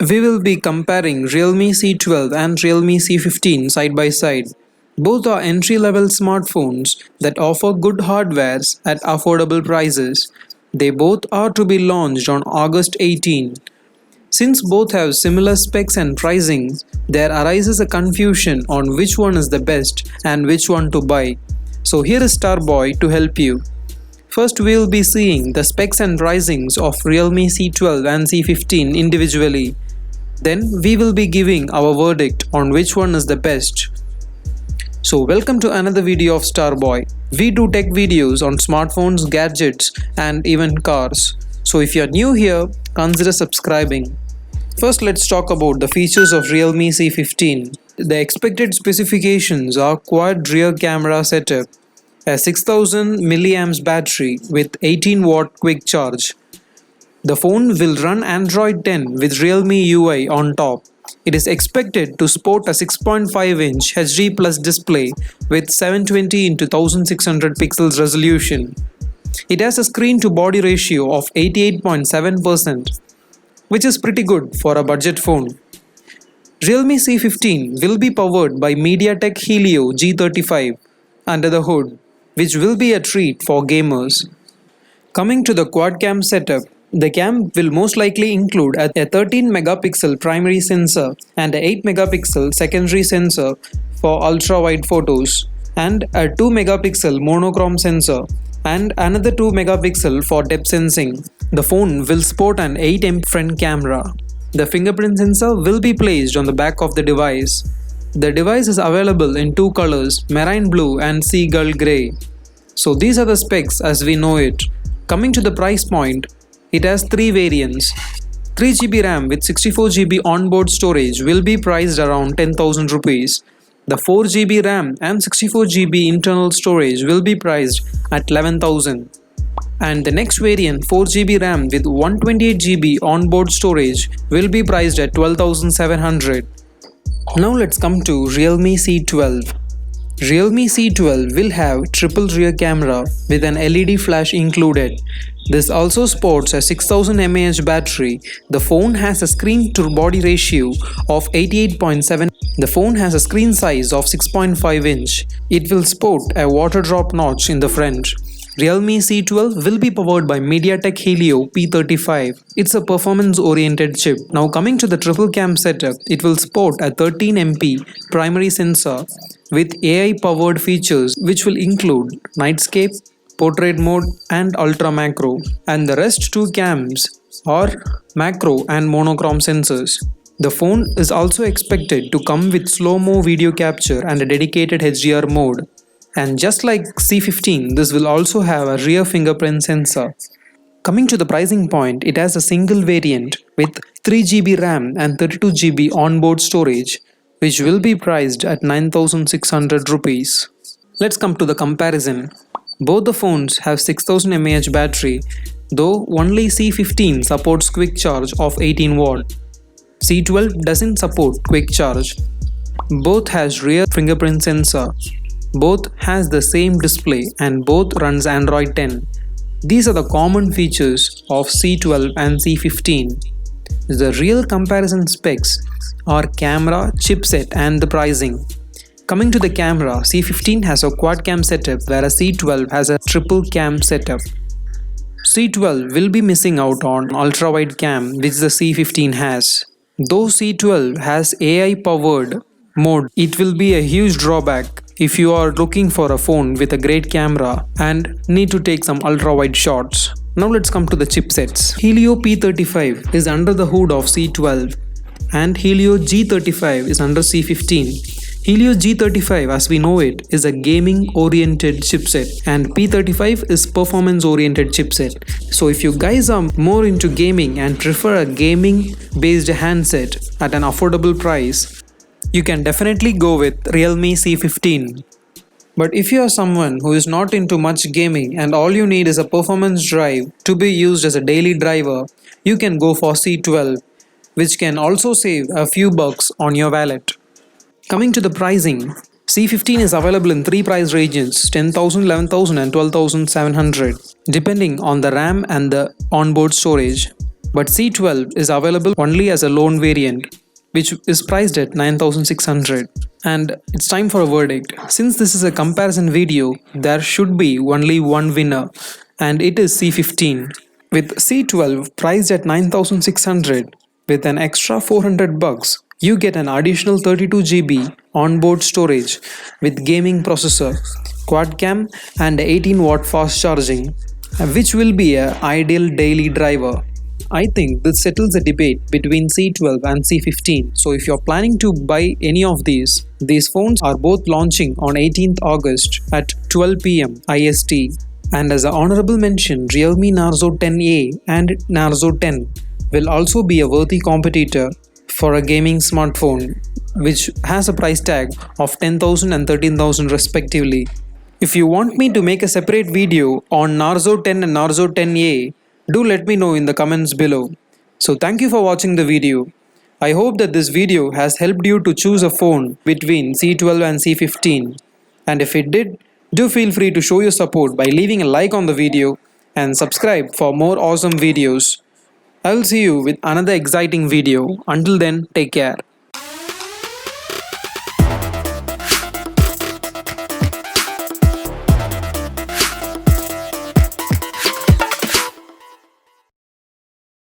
We will be comparing Realme C12 and Realme C15 side by side. Both are entry-level smartphones that offer good hardwares at affordable prices. They both are to be launched on August 18. Since both have similar specs and pricing, there arises a confusion on which one is the best and which one to buy. So here is Starboy to help you. First we will be seeing the specs and pricings of Realme C12 and C15 individually. Then we will be giving our verdict on which one is the best. So welcome to another video of Starboy. We do tech videos on smartphones, gadgets and even cars. So if you are new here, consider subscribing. First let's talk about the features of Realme C15. The expected specifications are quad rear camera setup, a 6000 mAh battery with 18 watt quick charge. The phone will run Android 10 with Realme UI on top. It is expected to sport a 6.5-inch HD Plus display with 720x1600 pixels resolution. It has a screen-to-body ratio of 88.7%, which is pretty good for a budget phone. Realme C15 will be powered by MediaTek Helio G35 under the hood, which will be a treat for gamers. Coming to the quad-cam setup, the cam will most likely include a 13-megapixel primary sensor and a 8-megapixel secondary sensor for ultra-wide photos, and a 2-megapixel monochrome sensor and another 2-megapixel for depth sensing. The phone will sport an 8MP front camera. The fingerprint sensor will be placed on the back of the device. The device is available in two colors, marine blue and seagull grey. So these are the specs as we know it. Coming to the price point, it has three variants. 3GB RAM with 64GB onboard storage will be priced around 10,000 rupees. The 4GB RAM and 64GB internal storage will be priced at 11,000. And the next variant, 4GB RAM with 128GB onboard storage, will be priced at 12,700. Now let's come to Realme C12. Realme C12 will have triple rear camera with an LED flash included. This also sports a 6000 mAh battery. The phone has a screen-to-body ratio of 88.7. The phone has a screen size of 6.5 inch. It will sport a water drop notch in the front. Realme C12 will be powered by MediaTek Helio P35. It's a performance-oriented chip. Now coming to the triple cam setup, it will sport a 13MP primary sensor with AI-powered features which will include nightscape, portrait mode and ultra macro, and the rest two cams are macro and monochrome sensors. The phone is also expected to come with slow-mo video capture and a dedicated HDR mode. And just like C15, this will also have a rear fingerprint sensor. Coming to the pricing point, it has a single variant with 3GB RAM and 32GB onboard storage, which will be priced at 9,600 rupees. Let's come to the comparison. Both the phones have 6000 mAh battery, though only C15 supports quick charge of 18 watt. C12 doesn't support quick charge. Both has rear fingerprint sensor. Both has the same display and both runs Android 10. These are the common features of C12 and C15. The real comparison specs are camera, chipset and the pricing. Coming to the camera, C15 has a quad cam setup whereas C12 has a triple cam setup. C12 will be missing out on ultra wide cam which the C15 has. Though C12 has AI powered mode, it will be a huge drawback if you are looking for a phone with a great camera and need to take some ultra wide shots. Now let's come to the chipsets. Helio P35 is under the hood of C12 and Helio G35 is under C15. Helio G35 as we know it is a gaming oriented chipset and P35 is performance oriented chipset. So if you guys are more into gaming and prefer a gaming based handset at an affordable price, you can definitely go with Realme C15. But if you are someone who is not into much gaming and all you need is a performance drive to be used as a daily driver, you can go for C12, which can also save a few bucks on your wallet. Coming to the pricing, C15 is available in three price ranges, 10,000, 11,000 and 12,700, depending on the RAM and the onboard storage. but C12 is available only as a loan variant, which is priced at 9600. And it's time for a verdict. Since this is a comparison video, there should be only one winner, and it is C15. With C12 priced at 9600 with an extra 400 bucks, you get an additional 32 GB onboard storage with gaming processor, quad cam and 18-watt fast charging, which will be an ideal daily driver. I think this settles the debate between C12 and C15. So if you're planning to buy any of these phones are both launching on 18th August at 12 p.m. IST. And as an honorable mention, Realme Narzo 10A and Narzo 10 will also be a worthy competitor for a gaming smartphone, which has a price tag of 10,000 and 13,000 respectively. If you want me to make a separate video on Narzo 10 and Narzo 10A, do let me know in the comments below. So thank you for watching the video. I hope that this video has helped you to choose a phone between C12 and C15. And if it did, do feel free to show your support by leaving a like on the video and subscribe for more awesome videos. I will see you with another exciting video. Until then, take care.